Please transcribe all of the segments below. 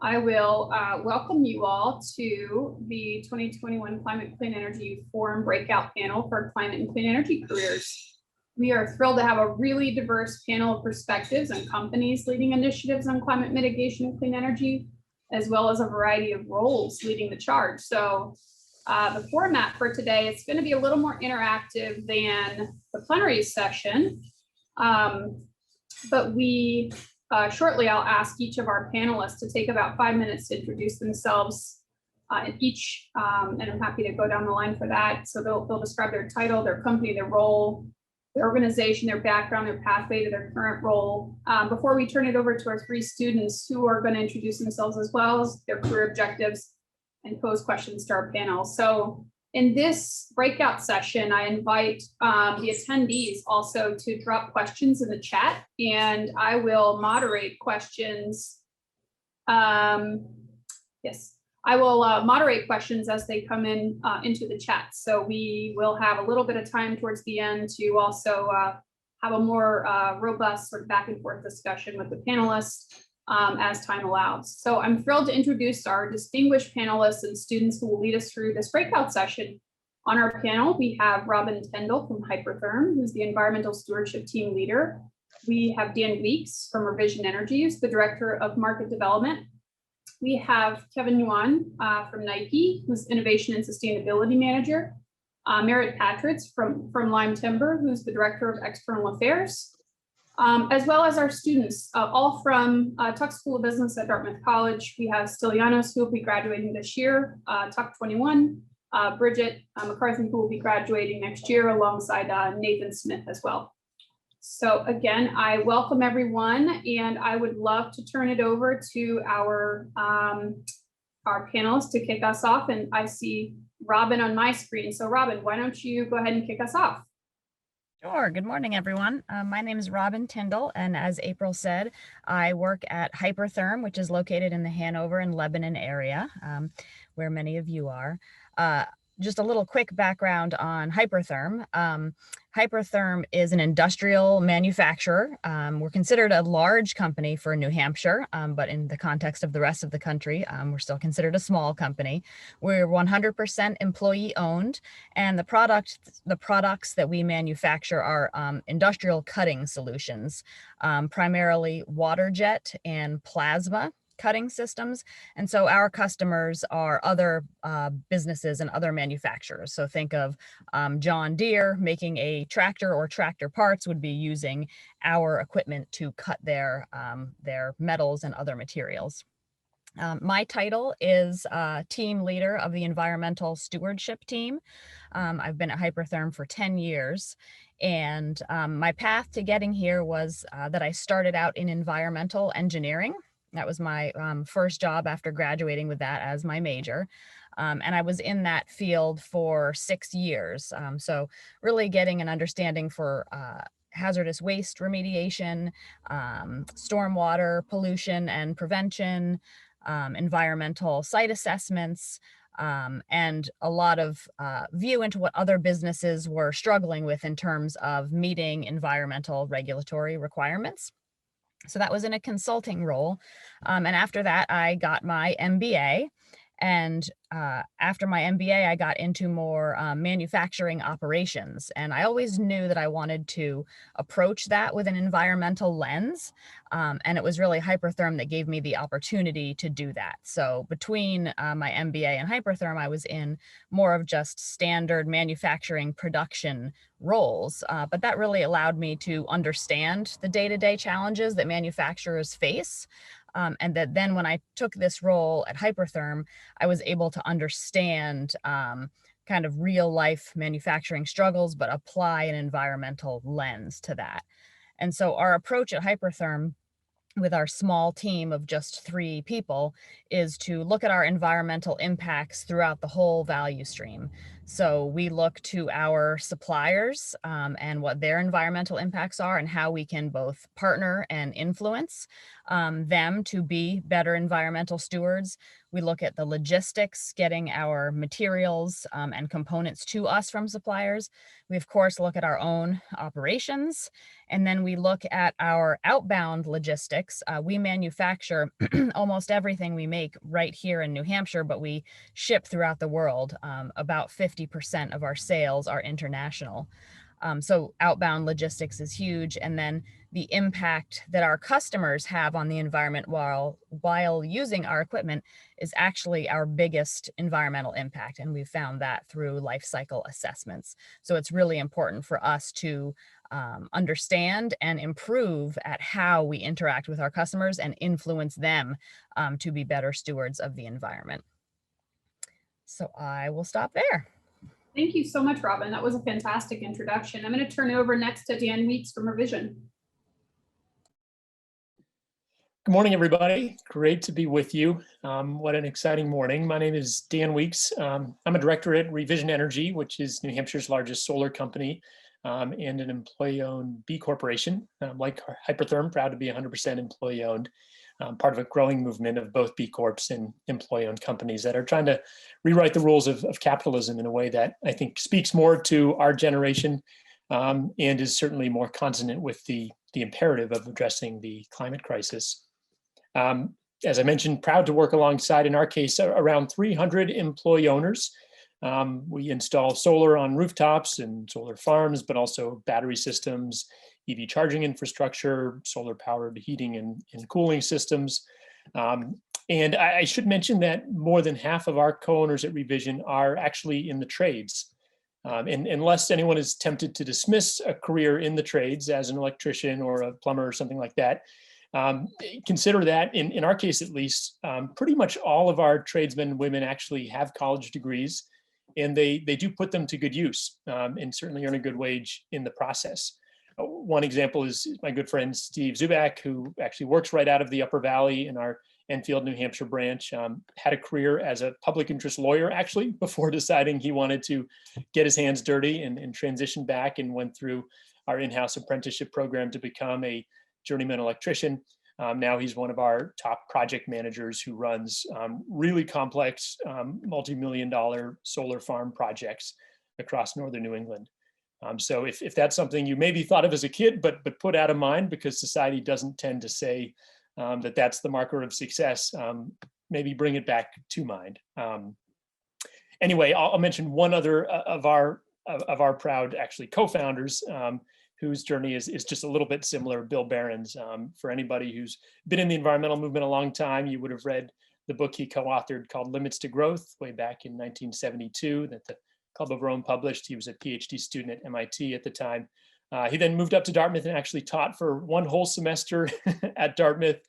I will welcome you all to the 2021 Climate Clean Energy Forum Breakout Panel for Climate and Clean Energy Careers. We are thrilled to have a really diverse panel of perspectives and companies leading initiatives on climate mitigation and clean energy, as well as a variety of roles leading the charge. So the format for today, it's going to be a little more interactive than the plenary session, but shortly, I'll ask each of our panelists to take about 5 minutes to introduce themselves and I'm happy to go down the line for that. So they'll describe their title, their company, their role, their organization, their background, their pathway to their current role. Before we turn it over to our three students who are going to introduce themselves as well as their career objectives and pose questions to our panel. So in this breakout session, I invite the attendees also to drop questions in the chat, and I will moderate questions. Yes, I will moderate questions as they come in into the chat. So we will have a little bit of time towards the end to also have a more robust sort of back and forth discussion with the panelists as time allows. So I'm thrilled to introduce our distinguished panelists and students who will lead us through this breakout session. On our panel, we have Robin Tindall from Hypertherm, who's the Environmental Stewardship Team Leader. We have Dan Weeks from Revision Energy, who's the Director of Market Development. We have Kevin Yuan from Nike, who's Innovation and Sustainability Manager. Merritt Patridge from Lyme Timber, who's the Director of External Affairs. As well as our students, all from Tuck School of Business at Dartmouth College. We have Stylianos, who will be graduating this year, Tuck 21, Bridget, McCarthy, who will be graduating next year alongside Nathan Smith as well. So again, I welcome everyone, and I would love to turn it over to our panelists to kick us off. And I see Robin on my screen. So Robin, why don't you go ahead and kick us off? Sure. Good morning, everyone. My name is Robin Tindall, and as April said, I work at Hypertherm, which is located in the Hanover and Lebanon area, where many of you are. Just a little quick background on Hypertherm. Hypertherm is an industrial manufacturer. We're considered a large company for New Hampshire, but in the context of the rest of the country, we're still considered a small company. We're 100% employee owned, and the products that we manufacture are industrial cutting solutions, primarily water jet and plasma cutting systems. And so our customers are other businesses and other manufacturers. So think of John Deere making a tractor, or tractor parts would be using our equipment to cut their metals and other materials. My title is team leader of the environmental stewardship team. I've been at Hypertherm for 10 years. And my path to getting here was that I started out in environmental engineering. That was my first job after graduating with that as my major. And I was in that field for 6 years. So really getting an understanding for hazardous waste remediation, stormwater pollution and prevention, environmental site assessments, and a lot of view into what other businesses were struggling with in terms of meeting environmental regulatory requirements. So that was in a consulting role. And after that, I got my MBA. And after my MBA, I got into more manufacturing operations. And I always knew that I wanted to approach that with an environmental lens. And it was really Hypertherm that gave me the opportunity to do that. So between my MBA and Hypertherm, I was in more of just standard manufacturing production roles. But that really allowed me to understand the day-to-day challenges that manufacturers face. And that then when I took this role at Hypertherm, I was able to understand kind of real life manufacturing struggles, but apply an environmental lens to that. And so our approach at Hypertherm with our small team of just 3 people is to look at our environmental impacts throughout the whole value stream. So we look to our suppliers and what their environmental impacts are and how we can both partner and influence them to be better environmental stewards. We look at the logistics, getting our materials and components to us from suppliers. We, of course, look at our own operations, and then we look at our outbound logistics. We manufacture almost everything we make right here in New Hampshire, but we ship throughout the world. About 50% of our sales are international. So outbound logistics is huge. And then the impact that our customers have on the environment while using our equipment is actually our biggest environmental impact. And we've found that through life cycle assessments. So it's really important for us to understand and improve at how we interact with our customers and influence them to be better stewards of the environment. So I will stop there. Thank you so much, Robin. That was a fantastic introduction. I'm going to turn it over next to Dan Weeks from Revision. Good morning, everybody. Great to be with you. What an exciting morning. My name is Dan Weeks. I'm a director at Revision Energy, which is New Hampshire's largest solar company and an employee-owned B Corporation. Like Hypertherm, proud to be 100% employee-owned. Part of a growing movement of both B Corps and employee-owned companies that are trying to rewrite the rules of capitalism in a way that I think speaks more to our generation and is certainly more consonant with the imperative of addressing the climate crisis. As I mentioned, proud to work alongside, in our case, around 300 employee owners. We install solar on rooftops and solar farms, but also battery systems, EV charging infrastructure, solar powered heating and cooling systems. And I should mention that more than half of our co-owners at Revision are actually in the trades. And unless anyone is tempted to dismiss a career in the trades as an electrician or a plumber or something like that, consider that in our case, at least, pretty much all of our tradesmen and women actually have college degrees, and they do put them to good use and certainly earn a good wage in the process. One example is my good friend Steve Zubak, who actually works right out of the Upper Valley in our Enfield, New Hampshire branch, had a career as a public interest lawyer, actually, before deciding he wanted to get his hands dirty and transition back, and went through our in-house apprenticeship program to become a journeyman electrician. Now he's one of our top project managers who runs really complex multi-million-dollar solar farm projects across northern New England. So if that's something you maybe thought of as a kid, but put out of mind because society doesn't tend to say that that's the marker of success, maybe bring it back to mind. Anyway, I'll mention one other of our proud, actually, co-founders whose journey is just a little bit similar, Bill Barron's. For anybody who's been in the environmental movement a long time, you would have read the book he co-authored called Limits to Growth way back in 1972 that the Club of Rome published. He was a PhD student at MIT at the time. He then moved up to Dartmouth and actually taught for one whole semester at Dartmouth.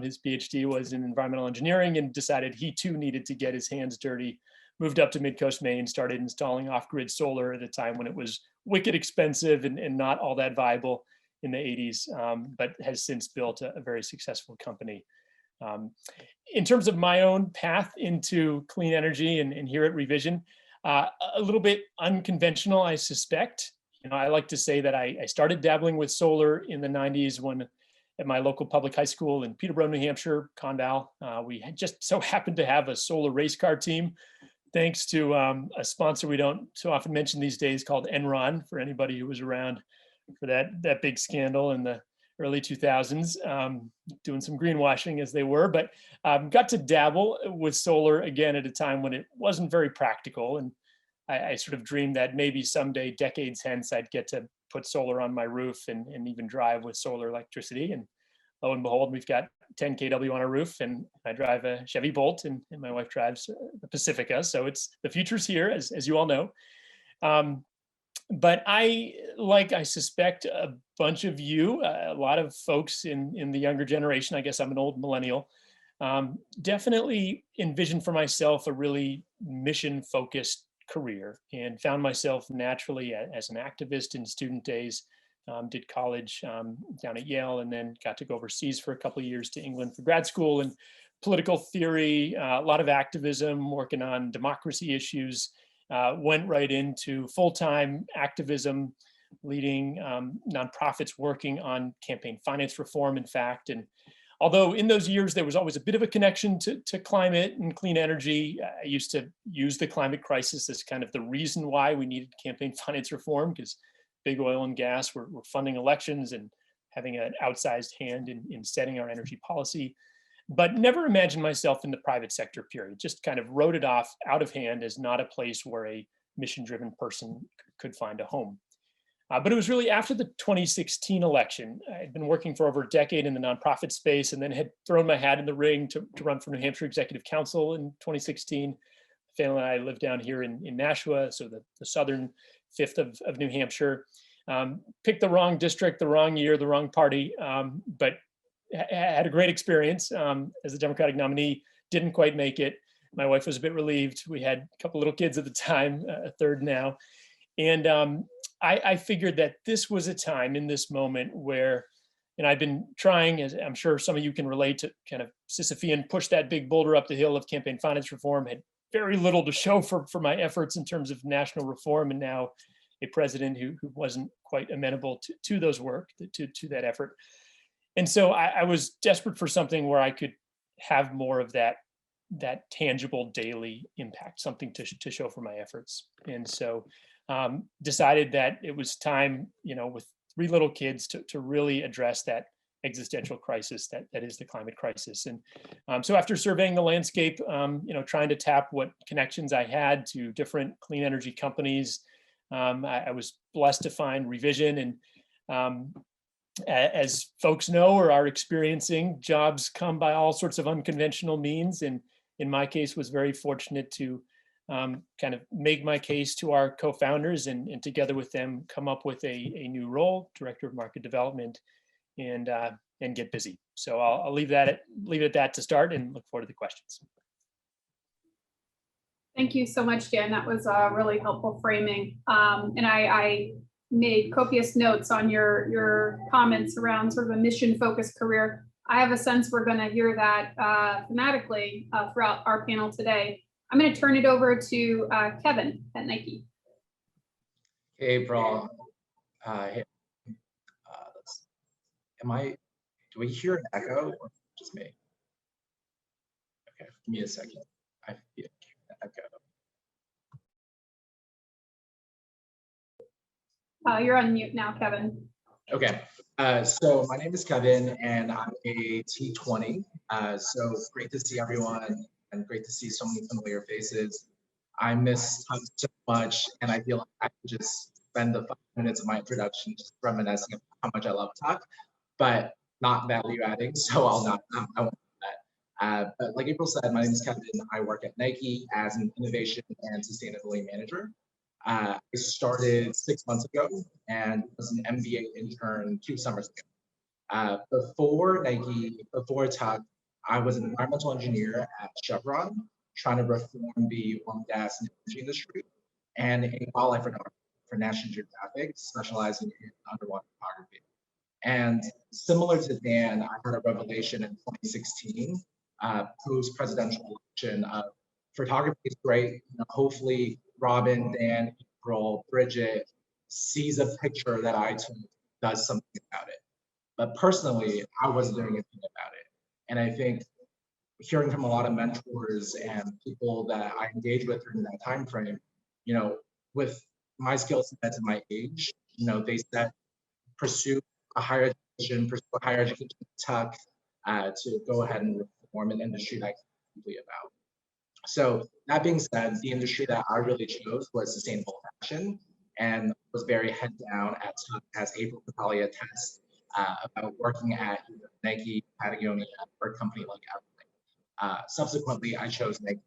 His PhD was in environmental engineering and decided he too needed to get his hands dirty. Moved up to Mid-Coast Maine, started installing off-grid solar at a time when it was wicked expensive and not all that viable in the 80s, but has since built a very successful company. In terms of my own path into clean energy and here at Revision, a little bit unconventional, I suspect. You know, I like to say that I started dabbling with solar in the 90s when at my local public high school in Peterborough, New Hampshire, Conval, we had just so happened to have a solar race car team, thanks to a sponsor we don't so often mention these days called Enron, for anybody who was around for that big scandal in the early 2000s, doing some greenwashing as they were, but got to dabble with solar again at a time when it wasn't very practical. And I sort of dreamed that maybe someday, decades hence, I'd get to put solar on my roof and even drive with solar electricity. And lo and behold, we've got 10 kW on our roof, and I drive a Chevy Bolt, and my wife drives a Pacifica. So it's the future's here, as you all know. But I suspect a bunch of you, a lot of folks in the younger generation, I guess I'm an old millennial, definitely envisioned for myself a really mission-focused career, and found myself naturally as an activist in student days. Did college down at Yale, and then got to go overseas for a couple of years to England for grad school and political theory, a lot of activism, working on democracy issues, went right into full-time activism, leading nonprofits working on campaign finance reform, in fact. And although in those years, there was always a bit of a connection to climate and clean energy, I used to use the climate crisis as kind of the reason why we needed campaign finance reform, because big oil and gas were funding elections and having an outsized hand in setting our energy policy, but never imagined myself in the private sector, period. Just kind of wrote it off out of hand as not a place where a mission-driven person could find a home. But it was really after the 2016 election. I'd been working for over a decade in the nonprofit space and then had thrown my hat in the ring to run for New Hampshire Executive Council in 2016. My family and I live down here in Nashua, so the southern fifth of New Hampshire. Picked the wrong district, the wrong year, the wrong party, but had a great experience as the Democratic nominee. Didn't quite make it. My wife was a bit relieved. We had a couple little kids at the time, a third now. And I figured that this was a time in this moment where, and I've been trying, as I'm sure some of you can relate, to kind of Sisyphean push that big boulder up the hill of campaign finance reform. Had very little to show for my efforts in terms of national reform, and now a president who wasn't quite amenable to those work, to that effort. And so I was desperate for something where I could have more of that tangible daily impact, something to show for my efforts. And so decided that it was time, with 3 little kids, to really address that existential crisis that is the climate crisis. And so after surveying the landscape, trying to tap what connections I had to different clean energy companies, I was blessed to find Revision. And as folks know or are experiencing, jobs come by all sorts of unconventional means. And in my case, was very fortunate to kind of make my case to our co-founders and together with them come up with a new role, Director of Market Development, and get busy. So I'll leave it at that to start, and look forward to the questions. Thank you so much, Dan. That was a really helpful framing. And I made copious notes on your comments around sort of a mission-focused career. I have a sense we're going to hear that thematically throughout our panel today. I'm going to turn it over to Kevin at Nike. Hey, April. Hey. Do we hear an echo or just me? Okay, give me a second. I feel an echo. You're on mute now, Kevin. Okay, so my name is Kevin and I'm a T20. So great to see everyone and great to see so many familiar faces. I miss Tuck so much and I feel like I could just spend the 5 minutes of my introduction just reminiscing of how much I love Tuck, but not value adding, so I won't do that. But like April said, my name is Kevin. I work at Nike as an innovation and sustainability manager. I started 6 months ago and was an MBA intern 2 summers ago. Before Nike, before Tuck, I was an environmental engineer at Chevron, trying to reform the oil and gas and energy industry, and a wildlife photographer for National Geographic, specializing in underwater photography. And similar to Dan, I had a revelation in 2016, post-presidential election of photography is great. Hopefully Robin, Dan, April, Bridget sees a picture that I took, does something about it. But personally, I wasn't doing anything about it. And I think hearing from a lot of mentors and people that I engage with during that time frame, with my skill set and my age, they said pursue a higher education, Tuck, to go ahead and reform an industry that I'm deeply about. So that being said, the industry that I really chose was sustainable fashion, and was very head down at Tuck, as April could probably attest, about working at Nike, Patagonia, or a company like Everlane. Subsequently, I chose Nike.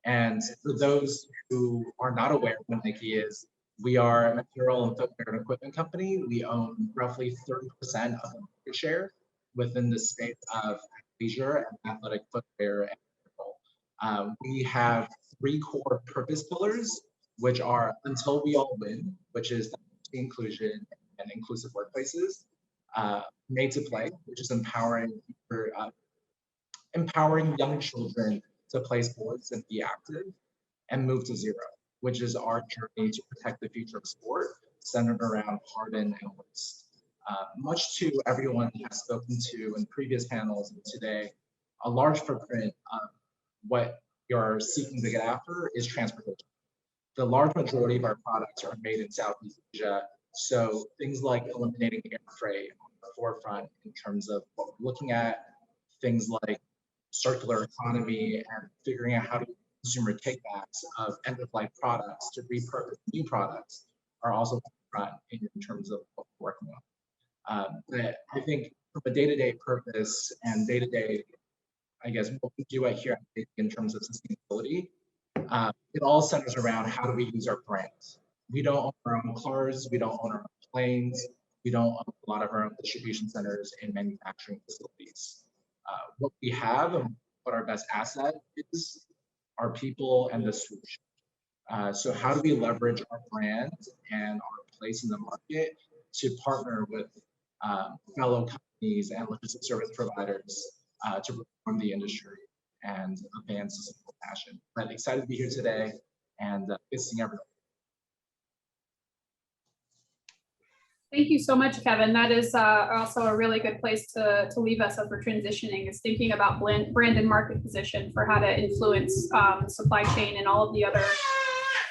And for those who are not aware of what Nike is, we are a material and footwear and equipment company. We own roughly 30% of the market share within the space of leisure and athletic footwear and apparel. We have 3 core purpose pillars, which are Until We All Win, which is inclusion and inclusive workplaces. Made to Play, which is empowering young children to play sports and be active, and Move to Zero, which is our journey to protect the future of sport, centered around carbon and waste. Much to everyone has spoken to in previous panels and today, a large footprint of what you're seeking to get after is transportation. The large majority of our products are made in Southeast Asia, so things like eliminating air freight on the forefront in terms of what we're looking at, things like circular economy and figuring out how to consumer takebacks of end-of-life products to repurpose new products are also front in terms of what we're working on. But I think from a day-to-day purpose and day-to-day, I guess, what we do here in terms of sustainability, it all centers around how do we use our brands. We don't own our own cars, we don't own our own planes, we don't own a lot of our own distribution centers and manufacturing facilities. What we have and what our best asset is our people and the solution. So how do we leverage our brand and our place in the market to partner with fellow companies and logistics service providers to reform the industry and advance sustainable fashion. But excited to be here today and good seeing everyone. Thank you so much, Kevin. That is also a really good place to leave us as we're transitioning, is thinking about brand and market position for how to influence supply chain and all of the other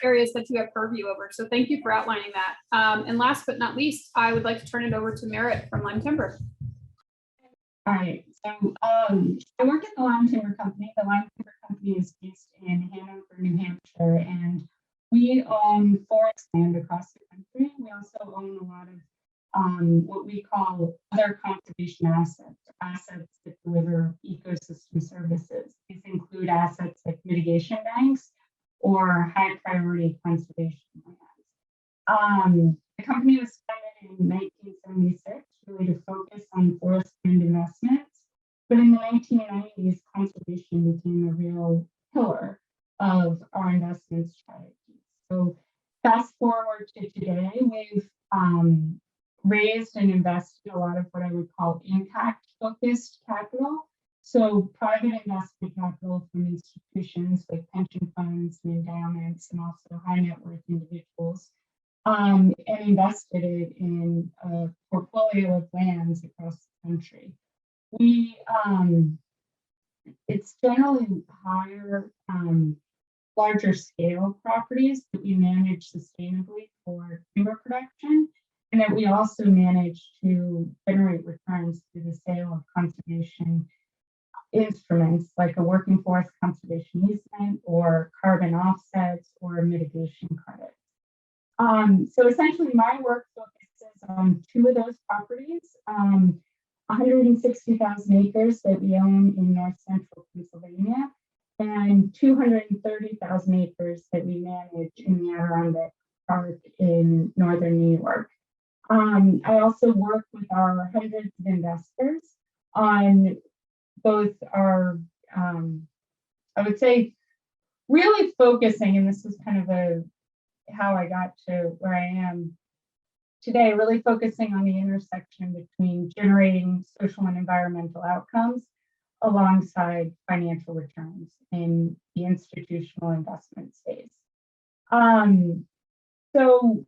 areas that you have purview over. So thank you for outlining that. And last but not least, I would like to turn it over to Merritt from Lyme Timber. All right, so I work at the Lyme Timber Company. The Lyme Timber Company is based in Hanover, New Hampshire, and we own forest land across the country. We also own a lot of what we call other conservation assets, assets that deliver ecosystem services. These include assets like mitigation banks or high priority conservation lands. The company was founded in 1976, really to focus on forest land investments. But in the 1990s, conservation became a real pillar of our investment strategy. So fast forward to today, we've raised and invested a lot of what I would call impact-focused capital. So private investment capital from institutions like pension funds and endowments and also high net worth individuals, and invested it in a portfolio of lands across the country. We, it's generally higher, larger scale properties that we manage sustainably for timber production, and that we also manage to generate returns through the sale of conservation instruments like a working forest conservation easement or carbon offsets or mitigation credits. So essentially my work focuses on two of those properties, 160,000 acres that we own in north central Pennsylvania and 230,000 acres that we manage in the Adirondack Park in northern New York. I also work with our hundreds of investors on both our, I would say, really focusing, and this is kind of how I got to where I am today, really focusing on the intersection between generating social and environmental outcomes alongside financial returns in the institutional investment space. So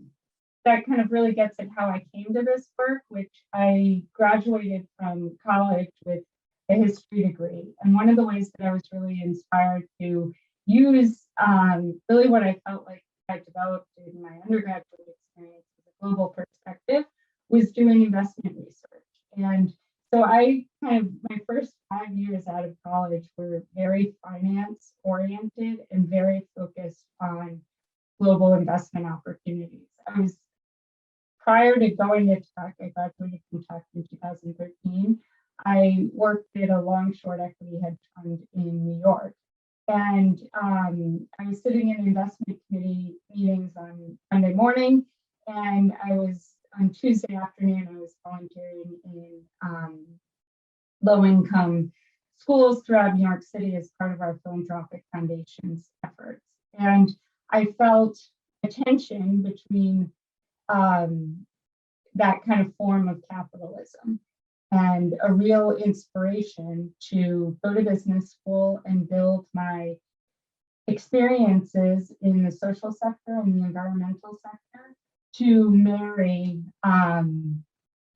that kind of really gets at how I came to this work, which I graduated from college with a history degree. And one of the ways that I was really inspired to use really what I felt like I developed in my undergraduate experience with a global perspective was doing investment research. And so I kind of, my first 5 years out of college were very finance oriented and very focused on global investment opportunities. I was, prior to going to Tech, I graduated from Tech in 2013. I worked at a long short equity hedge fund in New York. And I was sitting in investment committee meetings on Monday morning, and I was on Tuesday afternoon, I was volunteering in low-income schools throughout New York City as part of our philanthropic foundation's efforts. And I felt a tension between that kind of form of capitalism and a real inspiration to go to business school and build my experiences in the social sector and the environmental sector to marry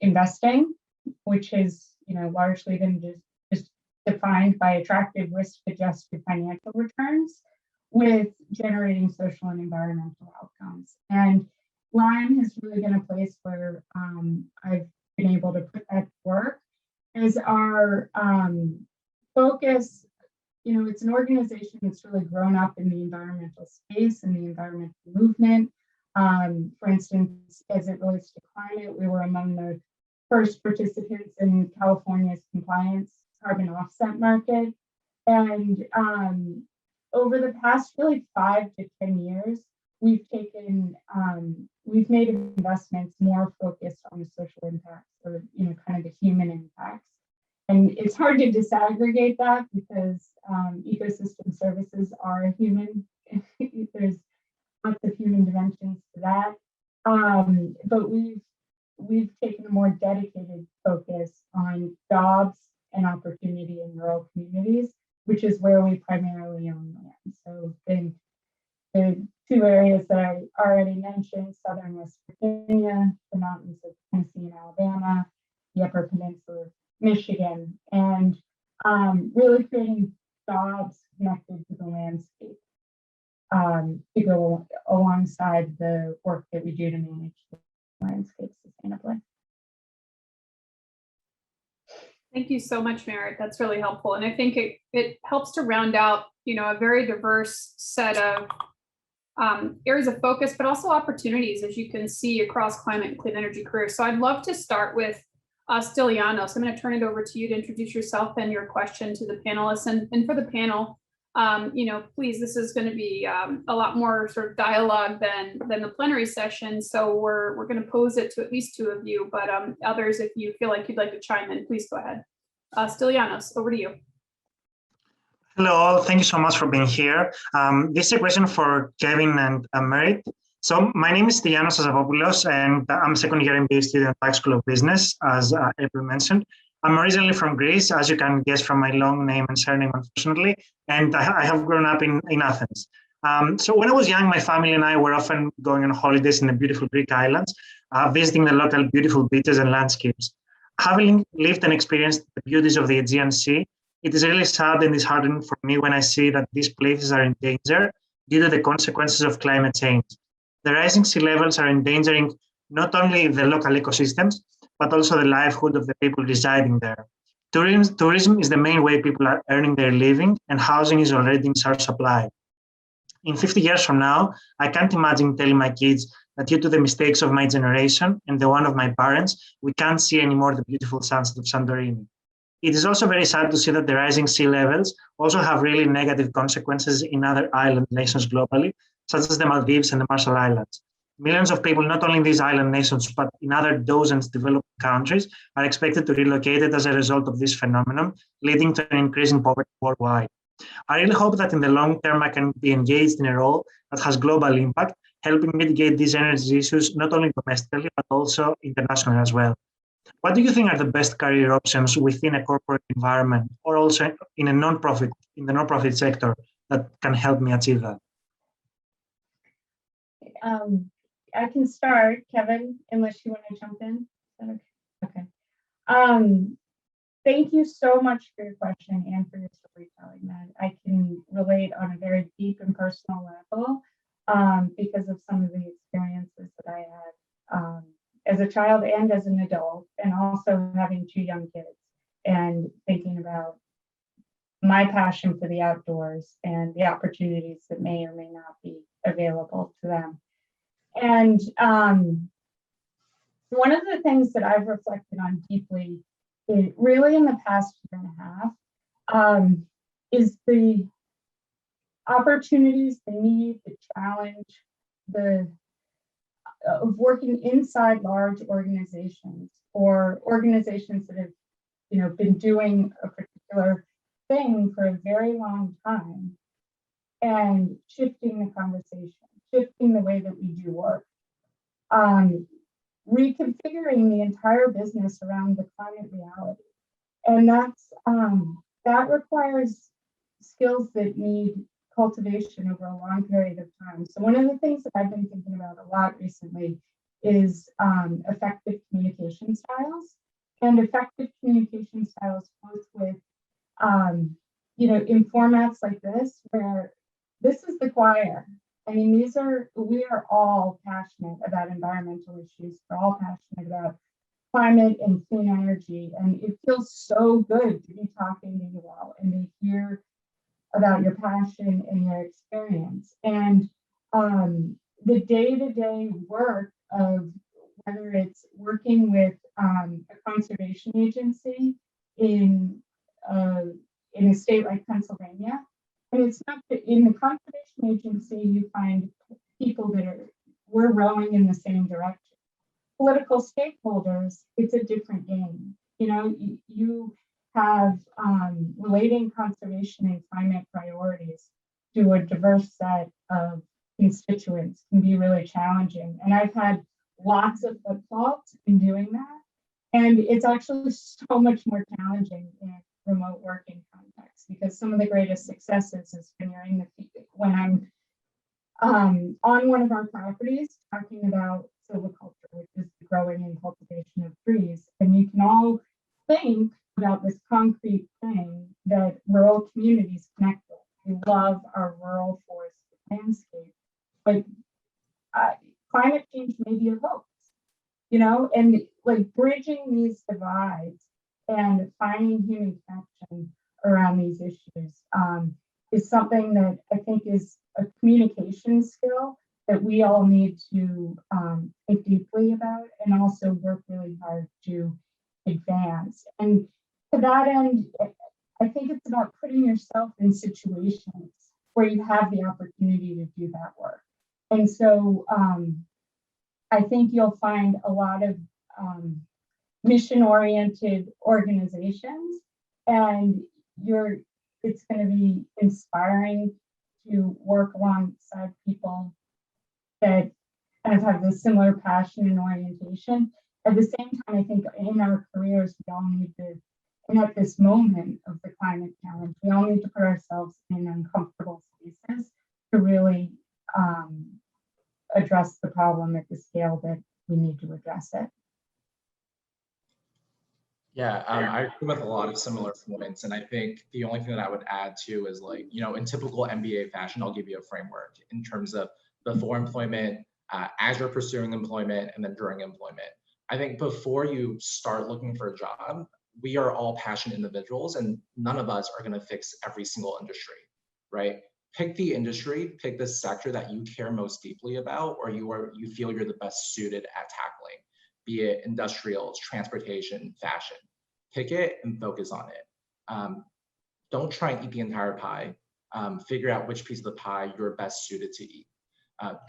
investing, which is, largely been just defined by attractive risk-adjusted financial returns, with generating social and environmental outcomes. And Lyme has really been a place where I've been able to put that to work as our focus. It's an organization that's really grown up in the environmental space and the environmental movement. For instance, as it relates to climate, we were among the first participants in California's compliance carbon offset market. And over the past really 5 to 10 years, we've made investments more focused on the social impacts, or kind of the human impacts. And it's hard to disaggregate that because ecosystem services are human. There's lots of human dimensions to that. But we've taken a more dedicated focus on jobs and opportunity in rural communities, which is where we primarily own land. So the 2 areas that I already mentioned, southern West Virginia, the mountains of Tennessee and Alabama, the Upper Peninsula of Michigan, and really creating jobs connected to the landscape to go alongside the work that we do to manage the landscape sustainably. Thank you so much, Merritt. That's really helpful. And I think it helps to round out, a very diverse set of areas of focus, but also opportunities, as you can see, across climate and clean energy careers. So I'd love to start with Stylianos. I'm going to turn it over to you to introduce yourself and your question to the panelists. And for the panel, please, this is going to be a lot more sort of dialogue than the plenary session. So we're going to pose it to at least 2 of you, but others, if you feel like you'd like to chime in, please go ahead. Stylianos, over to you. Hello all, thank you so much for being here. This is a question for Kevin and Merritt. So my name is Stylianos Chasapopoulos, and I'm a second year MBA student at Tax School of Business, as April mentioned. I'm originally from Greece, as you can guess from my long name and surname, unfortunately, and I have grown up in Athens. So when I was young, my family and I were often going on holidays in the beautiful Greek islands, visiting the local beautiful beaches and landscapes. Having lived and experienced the beauties of the Aegean Sea, it is really sad and disheartening for me when I see that these places are in danger due to the consequences of climate change. The rising sea levels are endangering not only the local ecosystems, but also the livelihood of the people residing there. Tourism is the main way people are earning their living, and housing is already in short supply. In 50 years from now, I can't imagine telling my kids that due to the mistakes of my generation and the one of my parents, we can't see anymore the beautiful sunset of Santorini. It is also very sad to see that the rising sea levels also have really negative consequences in other island nations globally, such as the Maldives and the Marshall Islands. Millions of people, not only in these island nations, but in other dozens of developed countries, are expected to relocate as a result of this phenomenon, leading to an increase in poverty worldwide. I really hope that in the long term, I can be engaged in a role that has global impact, helping mitigate these energy issues, not only domestically, but also internationally as well. What do you think are the best career options within a corporate environment, or also in the non-profit sector, that can help me achieve that? I can start, Kevin, unless you want to jump in. Okay. Thank you so much for your question and for your storytelling. That I can relate on a very deep and personal level because of some of the experiences that I had as a child and as an adult, and also having 2 young kids and thinking about my passion for the outdoors and the opportunities that may or may not be available to them. And one of the things that I've reflected on deeply, really in the past year and a half, is the opportunities, the need, the challenge, of working inside large organizations, or organizations that have, been doing a particular thing for a very long time, and shifting the conversation, shifting the way that we do work, reconfiguring the entire business around the climate reality. And that requires skills that need cultivation over a long period of time. So one of the things that I've been thinking about a lot recently is effective communication styles, and effective communication styles both with, in formats like this, where this is the choir. I mean, we are all passionate about environmental issues. We're all passionate about climate and clean energy. And it feels so good to be talking to you all and to hear about your passion and your experience. And the day-to-day work of whether it's working with a conservation agency in a state like Pennsylvania, and it's not in the conservation agency, you find people we're rowing in the same direction. Political stakeholders, it's a different game. You have relating conservation and climate priorities to a diverse set of constituents can be really challenging. And I've had lots of foot faults in doing that. And it's actually so much more challenging in remote working context, because some of the greatest successes is when I'm on one of our properties talking about silviculture, which is the growing and cultivation of trees. And you can all think about this concrete thing that rural communities connect with. We love our rural forest landscape, but climate change may be a hoax, and like bridging these divides and finding human connection around these issues is something that I think is a communication skill that we all need to think deeply about and also work really hard to advance. And to that end, I think it's about putting yourself in situations where you have the opportunity to do that work. And so I think you'll find a lot of mission-oriented organizations, and it's going to be inspiring to work alongside people that kind of have this similar passion and orientation. At the same time, I think in our careers, we all need to, and at this moment of the climate challenge, we all need to put ourselves in uncomfortable spaces to really address the problem at the scale that we need to address it. Yeah, I agree with a lot of similar points. And I think the only thing that I would add to is in typical MBA fashion, I'll give you a framework in terms of before employment, as you're pursuing employment, and then during employment. I think before you start looking for a job, we are all passionate individuals, and none of us are going to fix every single industry, right? Pick the industry, pick the sector that you care most deeply about, or you feel you're the best suited at tackling, be it industrials, transportation, fashion. Pick it and focus on it. Don't try and eat the entire pie. Figure out which piece of the pie you're best suited to eat.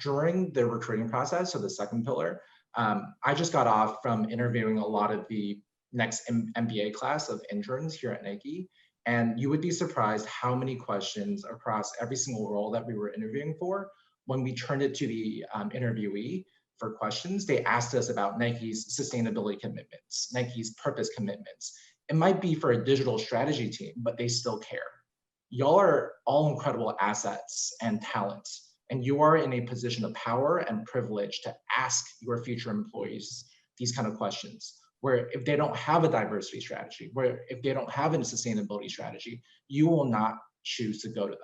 During the recruiting process, so the second pillar, I just got off from interviewing a lot of the next MBA class of interns here at Nike. And you would be surprised how many questions across every single role that we were interviewing for, when we turned it to the interviewee for questions, they asked us about Nike's sustainability commitments, Nike's purpose commitments. It might be for a digital strategy team, but they still care. Y'all are all incredible assets and talents, and you are in a position of power and privilege to ask your future employees these kind of questions, where if they don't have a diversity strategy, where if they don't have a sustainability strategy, you will not choose to go to them.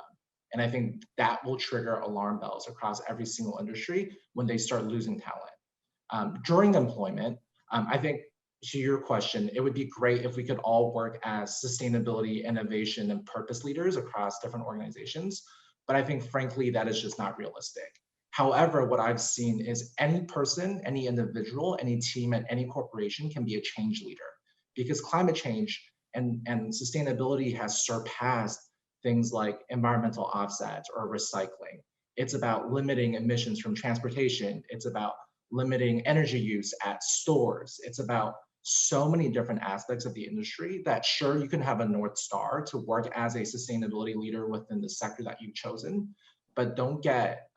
And I think that will trigger alarm bells across every single industry when they start losing talent. During employment, I think to your question, it would be great if we could all work as sustainability, innovation, and purpose leaders across different organizations. But I think, frankly, that is just not realistic. However, what I've seen is any person, any individual, any team at any corporation can be a change leader, because climate change and sustainability has surpassed things like environmental offsets or recycling. It's about limiting emissions from transportation. It's about limiting energy use at stores. It's about so many different aspects of the industry that, sure, you can have a North Star to work as a sustainability leader within the sector that you've chosen, but don't get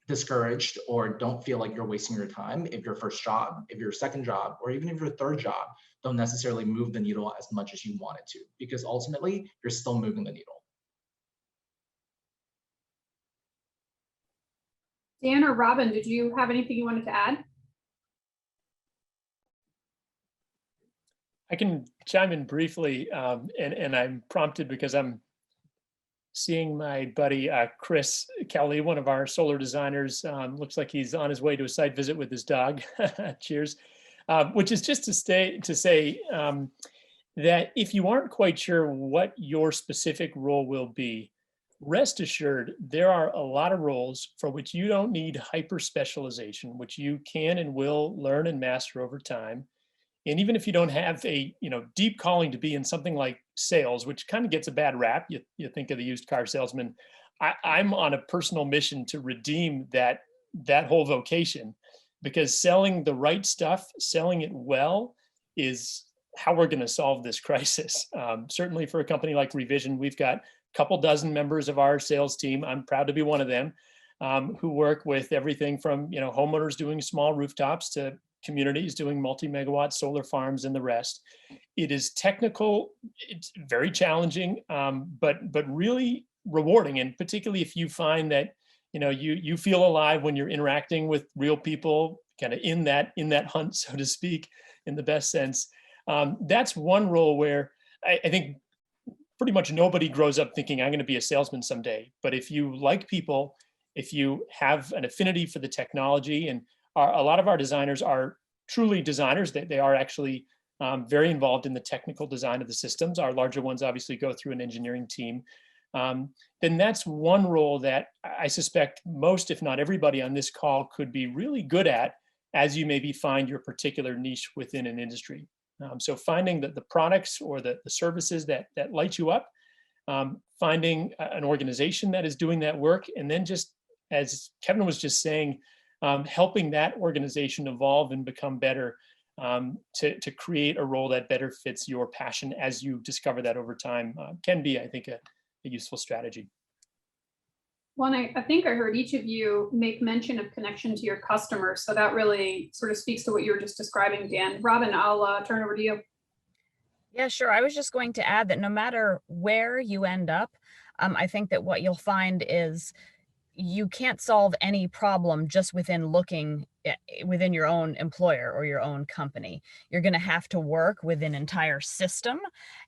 discouraged or don't feel like you're wasting your time if your first job, if your second job, or even if your third job don't necessarily move the needle as much as you want it to, because ultimately you're still moving the needle. Dan or Robin, did you have anything you wanted to add? I can chime in briefly, and I'm prompted because I'm seeing my buddy Chris Kelly, one of our solar designers. Looks like he's on his way to a site visit with his dog. Cheers. Which is just to say that if you aren't quite sure what your specific role will be, rest assured there are a lot of roles for which you don't need hyper specialization, which you can and will learn and master over time. And even if you don't have a deep calling to be in something like sales, which kind of gets a bad rap, you think of the used car salesman. I'm on a personal mission to redeem that whole vocation, because selling the right stuff, selling it well, is how we're going to solve this crisis. Certainly for a company like Revision, we've got a couple dozen members of our sales team. I'm proud to be one of them, who work with everything from homeowners doing small rooftops to communities doing multi-megawatt solar farms and the rest. It is technical, it's very challenging, but really rewarding. And particularly if you find that you feel alive when you're interacting with real people, kind of in that hunt, so to speak, in the best sense. That's one role where I think pretty much nobody grows up thinking I'm going to be a salesman someday. But if you like people, if you have an affinity for the technology, and a lot of our designers are truly designers, they are actually very involved in the technical design of the systems. Our larger ones obviously go through an engineering team. Then that's one role that I suspect most, if not everybody on this call, could be really good at as you maybe find your particular niche within an industry. So finding the products or the services that light you up, finding an organization that is doing that work, and then just, as Kevin was just saying, helping that organization evolve and become better, to create a role that better fits your passion as you discover that over time, can be, I think, a useful strategy. Well, I think I heard each of you make mention of connection to your customers. So that really sort of speaks to what you were just describing, Dan. Robin, I'll turn over to you. Yeah, sure. I was just going to add that no matter where you end up, I think that what you'll find is you can't solve any problem just within your own employer or your own company. You're going to have to work with an entire system.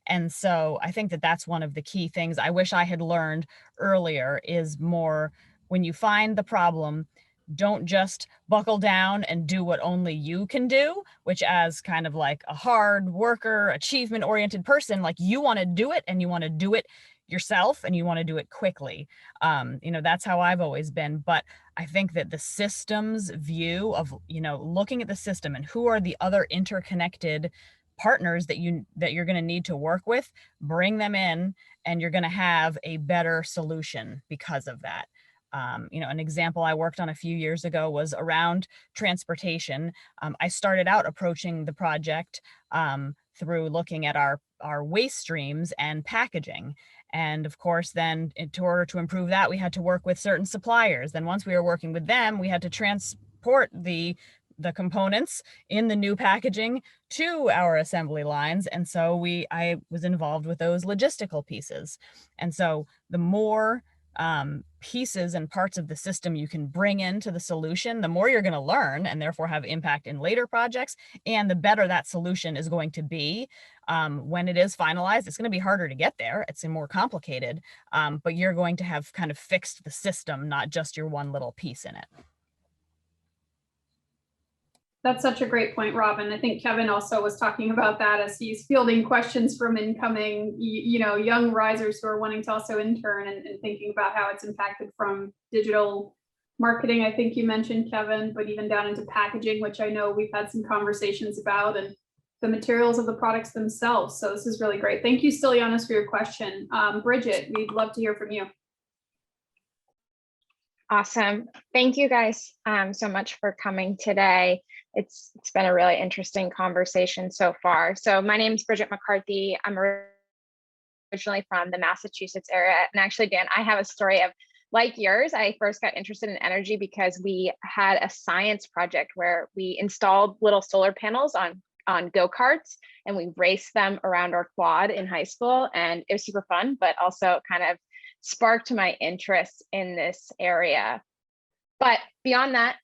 And so I think that that's one of the key things I wish I had learned earlier, is more, when you find the problem, don't just buckle down and do what only you can do, which, as kind of like a hard worker, achievement oriented person, like, you want to do it and you want to do it yourself and you want to do it quickly. That's how I've always been. But I think that the systems view of, looking at the system and who are the other interconnected partners that you're going to need to work with, bring them in, and you're going to have a better solution because of that. An example I worked on a few years ago was around transportation. I started out approaching the project through looking at our waste streams and packaging. And of course, then in order to improve that, we had to work with certain suppliers. Then once we were working with them, we had to transport the components in the new packaging to our assembly lines. And so I was involved with those logistical pieces. And so the more pieces and parts of the system you can bring into the solution, the more you're going to learn and therefore have impact in later projects, and the better that solution is going to be when it is finalized. It's going to be harder to get there. It's more complicated, but you're going to have kind of fixed the system, not just your one little piece in it. That's such a great point, Robin. I think Kevin also was talking about that as he's fielding questions from incoming, young risers who are wanting to also intern, and thinking about how it's impacted from digital marketing. I think you mentioned, Kevin, but even down into packaging, which I know we've had some conversations about, and the materials of the products themselves. So this is really great. Thank you, Stylianos, for your question. Bridget, we'd love to hear from you. Awesome. Thank you guys so much for coming today. It's been a really interesting conversation so far. So my name is Bridget McCarthy. I'm originally from the Massachusetts area. And actually, Dan, I have a story of like yours. I first got interested in energy because we had a science project where we installed little solar panels on go-karts, and we raced them around our quad in high school. And it was super fun, but also kind of sparked my interest in this area. But beyond that,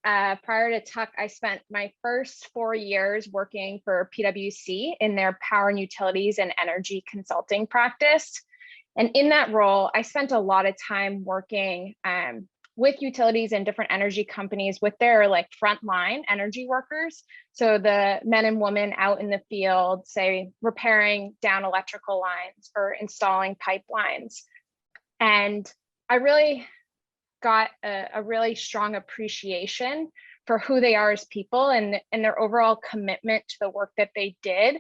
prior to Tuck, I spent my first 4 years working for PwC in their power and utilities and energy consulting practice. And in that role, I spent a lot of time working with utilities and different energy companies with their like frontline energy workers. So the men and women out in the field, say repairing down electrical lines or installing pipelines. And I really got a really strong appreciation for who they are as people and their overall commitment to the work that they did.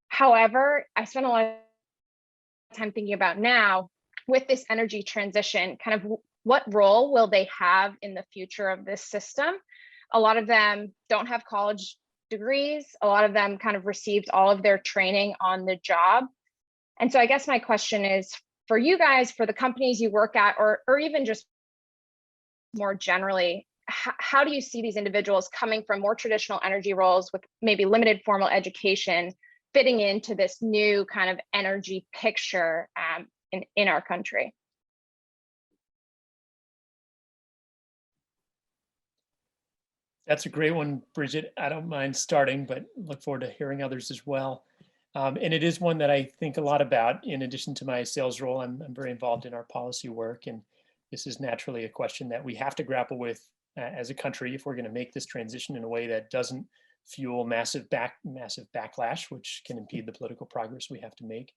However, I spent a lot of time thinking about now with this energy transition, kind of what role will they have in the future of this system? A lot of them don't have college degrees. A lot of them kind of received all of their training on the job. And so I guess my question is for you guys, for the companies you work at, or even just more generally, how do you see these individuals coming from more traditional energy roles with maybe limited formal education fitting into this new kind of energy picture in our country? That's a great one, Bridget. I don't mind starting, but look forward to hearing others as well. And it is one that I think a lot about. In addition to my sales role, I'm very involved in our policy work. And this is naturally a question that we have to grapple with as a country if we're going to make this transition in a way that doesn't fuel massive backlash, which can impede the political progress we have to make.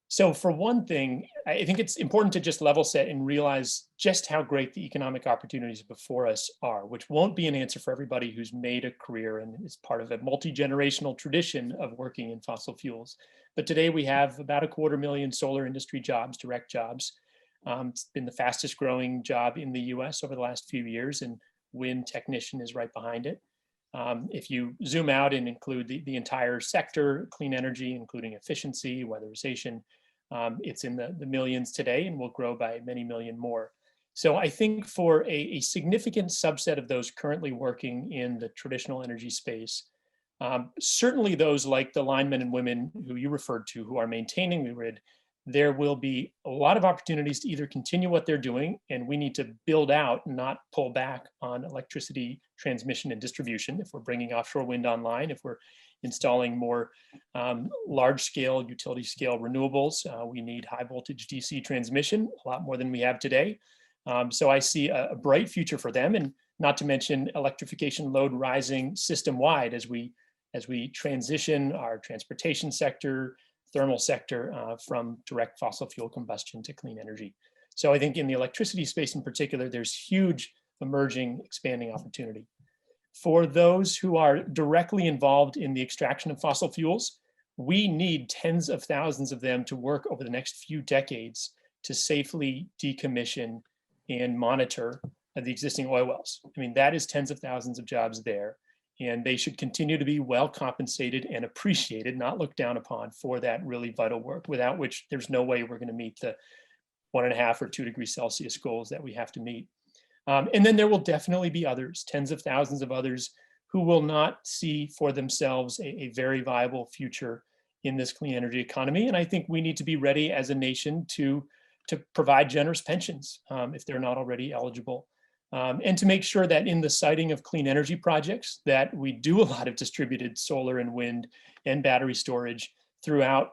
So for one thing, I think it's important to just level set and realize just how great the economic opportunities before us are, which won't be an answer for everybody who's made a career and is part of a multi-generational tradition of working in fossil fuels. But today we have about 250,000 solar industry jobs, direct jobs. It's been the fastest growing job in the US over the last few years, and wind technician is right behind it. If you zoom out and include the entire sector, clean energy, including efficiency, weatherization, it's in the millions today and will grow by many million more. So I think for a significant subset of those currently working in the traditional energy space, certainly those like the linemen and women who you referred to who are maintaining the grid, there will be a lot of opportunities to either continue what they're doing, and we need to build out, not pull back on electricity transmission and distribution. If we're bringing offshore wind online, if we're installing more large-scale, utility-scale renewables, we need high-voltage DC transmission, a lot more than we have today. So I see a bright future for them, and not to mention electrification load rising system-wide as we transition our transportation sector, thermal sector from direct fossil fuel combustion to clean energy. So I think in the electricity space in particular, there's huge emerging, expanding opportunity. For those who are directly involved in the extraction of fossil fuels, we need tens of thousands of them to work over the next few decades to safely decommission and monitor the existing oil wells. I mean, that is tens of thousands of jobs there. And they should continue to be well compensated and appreciated, not looked down upon for that really vital work, without which there's no way we're going to meet the 1.5 or 2 degrees Celsius goals that we have to meet. And then there will definitely be others, tens of thousands of others, who will not see for themselves a very viable future in this clean energy economy. And I think we need to be ready as a nation to provide generous pensions if they're not already eligible. And to make sure that in the siting of clean energy projects, that we do a lot of distributed solar and wind and battery storage throughout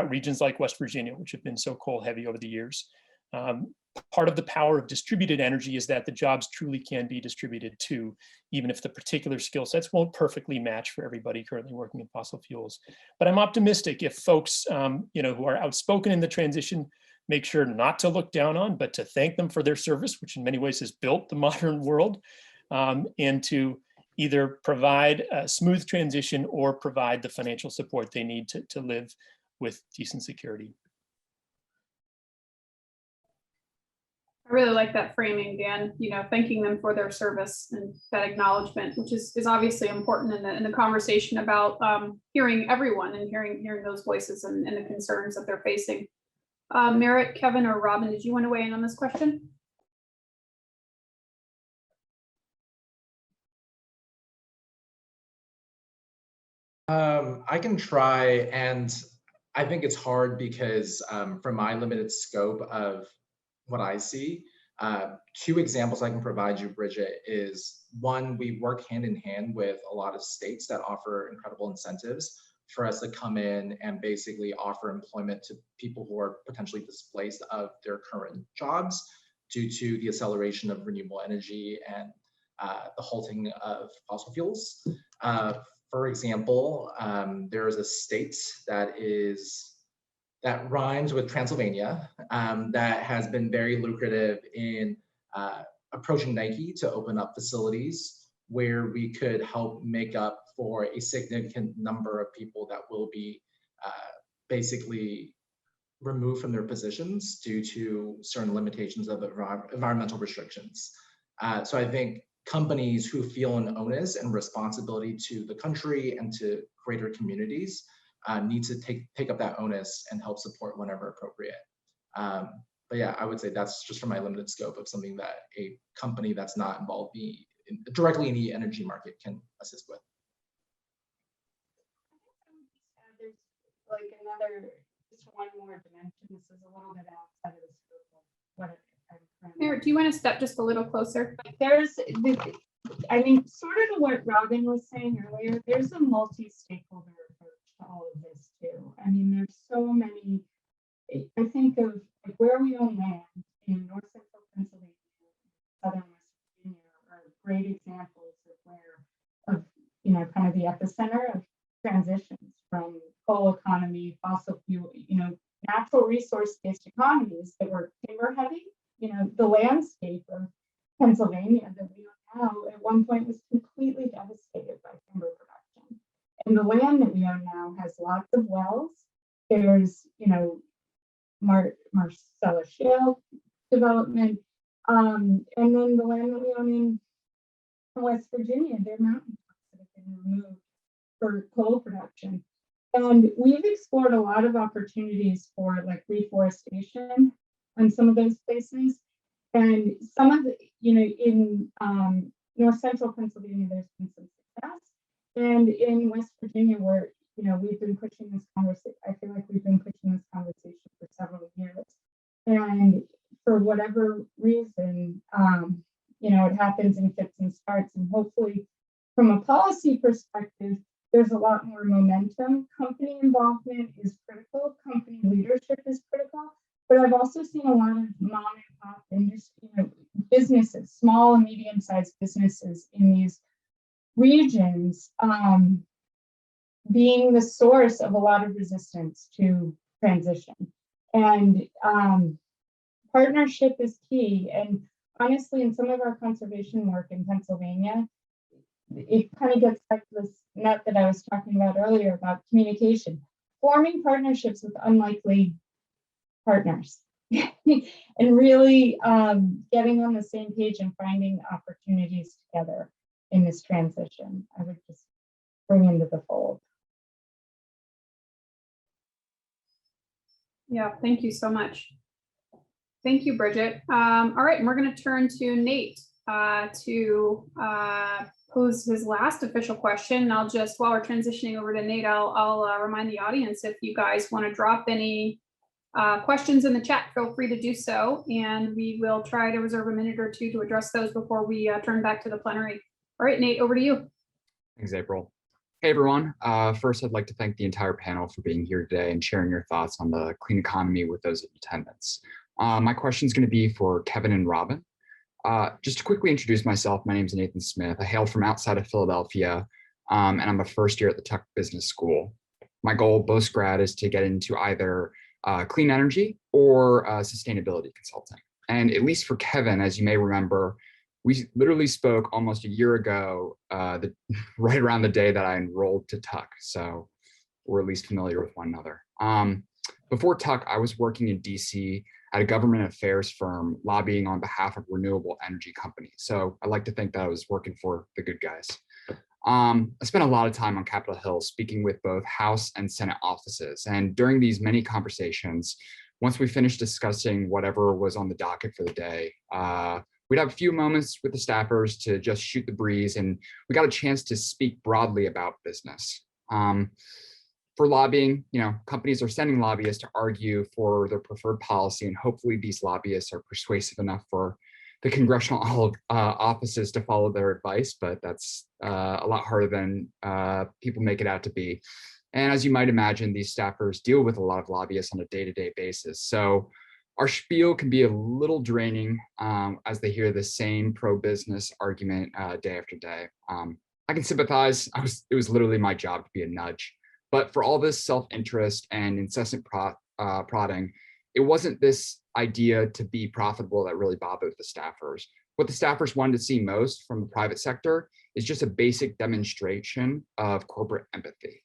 regions like West Virginia, which have been so coal heavy over the years. Part of the power of distributed energy is that the jobs truly can be distributed too, even if the particular skill sets won't perfectly match for everybody currently working in fossil fuels. But I'm optimistic if folks who are outspoken in the transition make sure not to look down on, but to thank them for their service, which in many ways has built the modern world, and to either provide a smooth transition or provide the financial support they need to live with decent security. I really like that framing, Dan, thanking them for their service and that acknowledgement, which is obviously important in the conversation about hearing everyone and hearing those voices and the concerns that they're facing. Merritt, Kevin, or Robin, did you want to weigh in on this question? I can try, and I think it's hard because from my limited scope of what I see, Two examples I can provide you, Bridget, is one, we work hand in hand with a lot of states that offer incredible incentives for us to come in and basically offer employment to people who are potentially displaced of their current jobs due to the acceleration of renewable energy and the halting of fossil fuels. For example, there is a state that rhymes with Transylvania that has been very lucrative in approaching Nike to open up facilities where we could help make up for a significant number of people that will be basically removed from their positions due to certain limitations of environmental restrictions. So I think companies who feel an onus and responsibility to the country and to greater communities need to take up that onus and help support whenever appropriate. But yeah, I would say that's just from my limited scope of something that a company that's not involved directly in the energy market can assist with. There's like just one more dimension. This is a little bit outside of the scope of what Merritt, do you want to step just a little closer? There's, I mean, sort of what Robin was saying earlier, there's a multi-stakeholder approach to all of this too. I mean, there's so many, I think of like where we own land in North Central Pennsylvania, Southern West Virginia are great examples of where, kind of the epicenter of transitions from coal economy, fossil fuel, natural resource-based economies that were timber heavy. The landscape of Pennsylvania that we own now at one point was completely devastated by timber production. And the land that we own now has lots of wells. There's, Marcellus Shale development. And then the land that we own in West Virginia, they're mountain tops that have been removed for coal production. And we've explored a lot of opportunities for like reforestation on some of those places. And some of the, in North Central Pennsylvania, there's been some success. And in West Virginia, where, we've been pushing this conversation, I feel like we've been pushing this conversation for several years. And for whatever reason, it happens in fits and starts. And hopefully, from a policy perspective, there's a lot more momentum. Company involvement is critical. Company leadership is critical. But I've also seen a lot of mom and pop industry, businesses, small and medium-sized businesses in these regions being the source of a lot of resistance to transition. And partnership is key. And honestly, in some of our conservation work in Pennsylvania, it kind of gets back to this nut that I was talking about earlier about communication, forming partnerships with unlikely partners and really getting on the same page and finding opportunities together in this transition. I would just bring into the fold. Yeah, thank you so much. Thank you, Bridget. All right, and we're going to turn to Nate to pose his last official question. I'll just, while we're transitioning over to Nate, I'll remind the audience, if you guys want to drop any questions in the chat, feel free to do so, and we will try to reserve a minute or two to address those before we turn back to the plenary. All right, Nate, over to you. Thanks, April. Hey, everyone. First, I'd like to thank the entire panel for being here today and sharing your thoughts on the clean economy with those in attendance. My question is going to be for Kevin and Robin. Just to quickly introduce myself, my name is Nathan Smith. I hail from outside of Philadelphia, and I'm a first year at the Tuck Business School. My goal post-grad is to get into either clean energy or sustainability consulting. And at least for Kevin, as you may remember, we literally spoke almost a year ago, right around the day that I enrolled to Tuck. So we're at least familiar with one another. Before Tuck, I was working in DC at a government affairs firm lobbying on behalf of renewable energy companies. So I like to think that I was working for the good guys. I spent a lot of time on Capitol Hill speaking with both House and Senate offices. And during these many conversations, once we finished discussing whatever was on the docket for the day, we'd have a few moments with the staffers to just shoot the breeze, and we got a chance to speak broadly about business. For lobbying, companies are sending lobbyists to argue for their preferred policy, and hopefully these lobbyists are persuasive enough for the congressional offices to follow their advice, but that's a lot harder than people make it out to be. And as you might imagine, these staffers deal with a lot of lobbyists on a day-to-day basis. So our spiel can be a little draining as they hear the same pro-business argument day after day. I can sympathize. It was literally my job to be a nudge. But for all this self-interest and incessant prodding, it wasn't this idea to be profitable that really bothered the staffers. What the staffers wanted to see most from the private sector is just a basic demonstration of corporate empathy.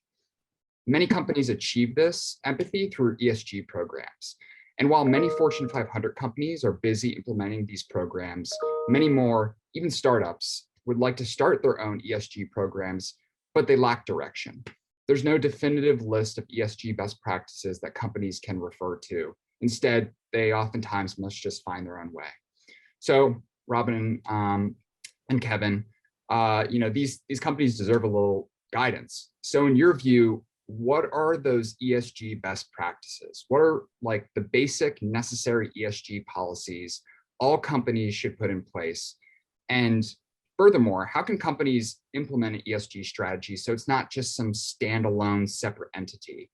Many companies achieve this empathy through ESG programs. And while many Fortune 500 companies are busy implementing these programs, many more, even startups, would like to start their own ESG programs, but they lack direction. There's no definitive list of ESG best practices that companies can refer to. Instead, they oftentimes must just find their own way. So Robin and Kevin, these companies deserve a little guidance. So in your view, what are those ESG best practices? What are like the basic necessary ESG policies all companies should put in place? And furthermore, how can companies implement an ESG strategy so it's not just some standalone separate entity,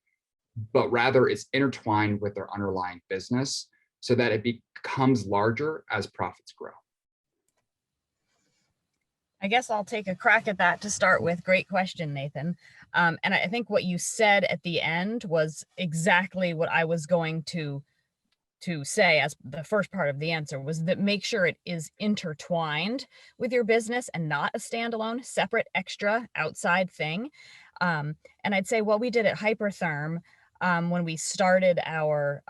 but rather it's intertwined with their underlying business so that it becomes larger as profits grow? I guess I'll take a crack at that to start with. Great question, Nathan. And I think what you said at the end was exactly what I was going to say as the first part of the answer, was that make sure it is intertwined with your business and not a standalone, separate, extra, outside thing. And I'd say what we did at Hypertherm when we started our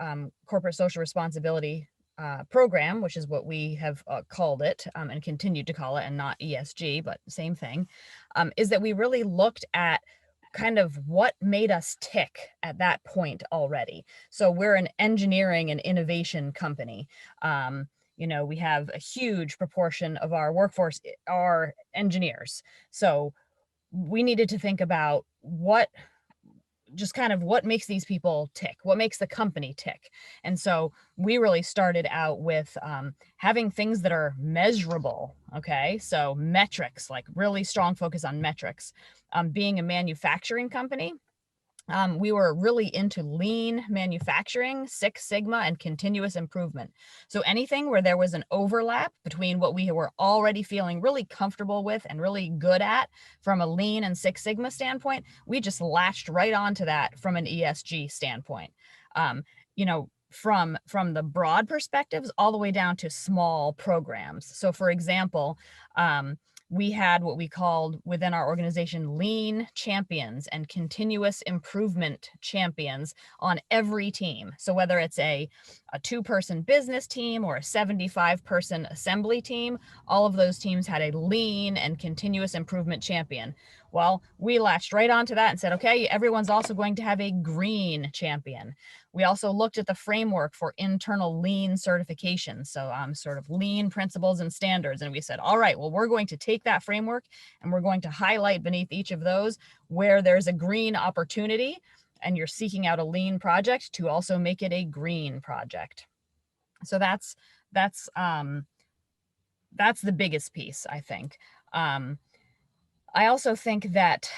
corporate social responsibility program, which is what we have called it and continued to call it, and not ESG, but same thing, is that we really looked at kind of what made us tick at that point already. So we're an engineering and innovation company. We have a huge proportion of our workforce are engineers. So we needed to think about what makes these people tick, what makes the company tick. And so we really started out with having things that are measurable. Okay, so metrics, like really strong focus on metrics. Being a manufacturing company, we were really into lean manufacturing, Six Sigma, and continuous improvement. So anything where there was an overlap between what we were already feeling really comfortable with and really good at from a lean and Six Sigma standpoint, we just latched right onto that from an ESG standpoint. From the broad perspectives all the way down to small programs. So for example, we had what we called within our organization lean champions and continuous improvement champions on every team. So whether it's a 2-person business team or a 75-person assembly team, all of those teams had a lean and continuous improvement champion. Well, we latched right onto that and said, okay, everyone's also going to have a green champion. We also looked at the framework for internal lean certification. So sort of lean principles and standards. And we said, all right, well, we're going to take that framework and we're going to highlight beneath each of those where there's a green opportunity and you're seeking out a lean project to also make it a green project. So that's the biggest piece, I think. I also think that,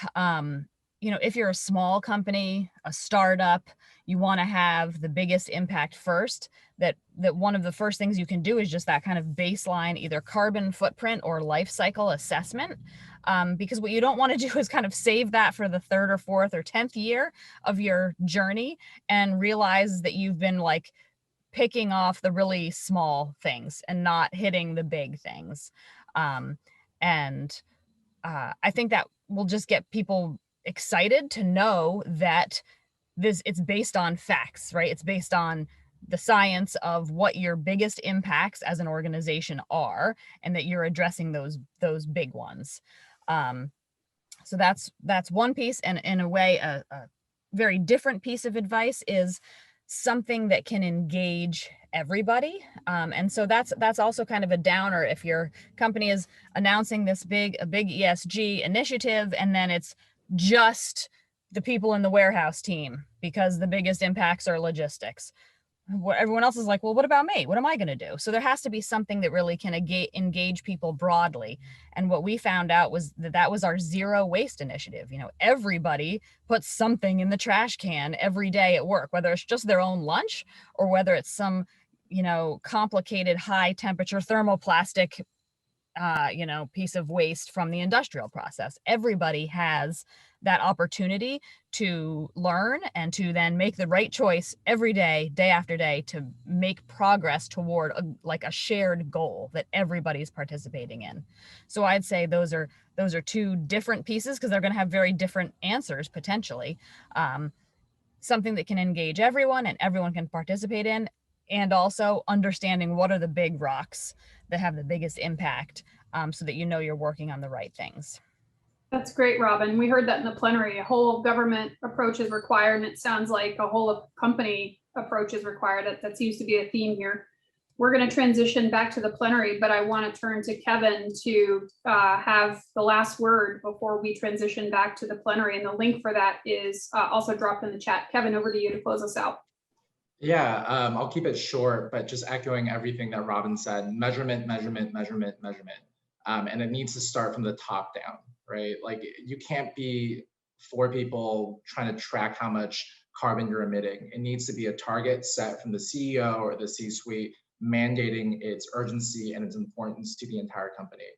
if you're a small company, a startup, you want to have the biggest impact first, that one of the first things you can do is just that kind of baseline, either carbon footprint or life cycle assessment. Because what you don't want to do is kind of save that for the 3rd or 4th or 10th year of your journey and realize that you've been like picking off the really small things and not hitting the big things. I think that will just get people excited to know that it's based on facts, right? It's based on the science of what your biggest impacts as an organization are, and that you're addressing those big ones. So that's one piece. And in a way, a very different piece of advice is something that can engage everybody. And so that's also kind of a downer if your company is announcing a big ESG initiative and then it's just the people in the warehouse team because the biggest impacts are logistics. everyone else is like, well, what about me? What am I going to do? So there has to be something that really can engage people broadly. And what we found out was that was our zero waste initiative. You know, everybody puts something in the trash can every day at work, whether it's just their own lunch or whether it's some, you know, complicated high temperature thermoplastic piece of waste from the industrial process. Everybody has that opportunity to learn and to then make the right choice every day, day after day, to make progress toward a shared goal that everybody's participating in. So I'd say those are two different pieces because they're going to have very different answers potentially. Something that can engage everyone and everyone can participate in, and also understanding what are the big rocks that have the biggest impact, so that you know you're working on the right things. That's great, Robin. We heard that in the plenary. A whole of government approach is required, and it sounds like a whole of company approach is required. That seems to be a theme here. We're going to transition back to the plenary, but I want to turn to Kevin to have the last word before we transition back to the plenary. And the link for that is also dropped in the chat. Kevin, over to you to close us out. Yeah, I'll keep it short, but just echoing everything that Robin said: measurement, measurement, measurement, measurement. And it needs to start from the top down, right? Like, you can't be 4 people trying to track how much carbon you're emitting. It needs to be a target set from the CEO or the C-suite, mandating its urgency and its importance to the entire company.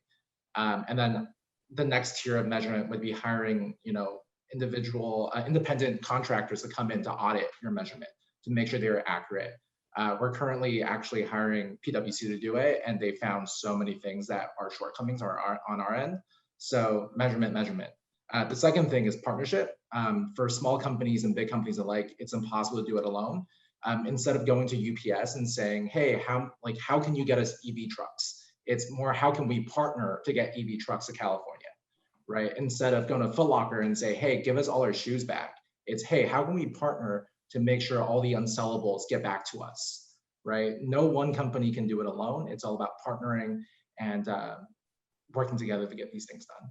And then the next tier of measurement would be hiring, independent contractors to come in to audit your measurement, to make sure they're accurate. We're currently actually hiring PwC to do it, and they found so many things that are shortcomings are on our end. So measurement. The second thing is partnership. For small companies and big companies alike, it's impossible to do it alone. Instead of going to UPS and saying, hey, how can you get us EV trucks? It's more, how can we partner to get EV trucks to California, right? Instead of going to Foot Locker and say, hey, give us all our shoes back. It's, hey, how can we partner to make sure all the unsellables get back to us, right? No one company can do it alone. It's all about partnering and working together to get these things done.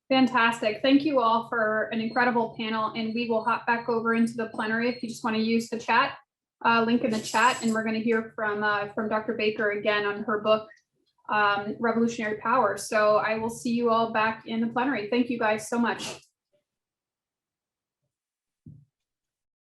Fantastic. Thank you all for an incredible panel, and we will hop back over into the plenary if you just want to use the chat, link in the chat, and we're going to hear from Dr. Baker again on her book, Revolutionary Power. So I will see you all back in the plenary. Thank you guys so much.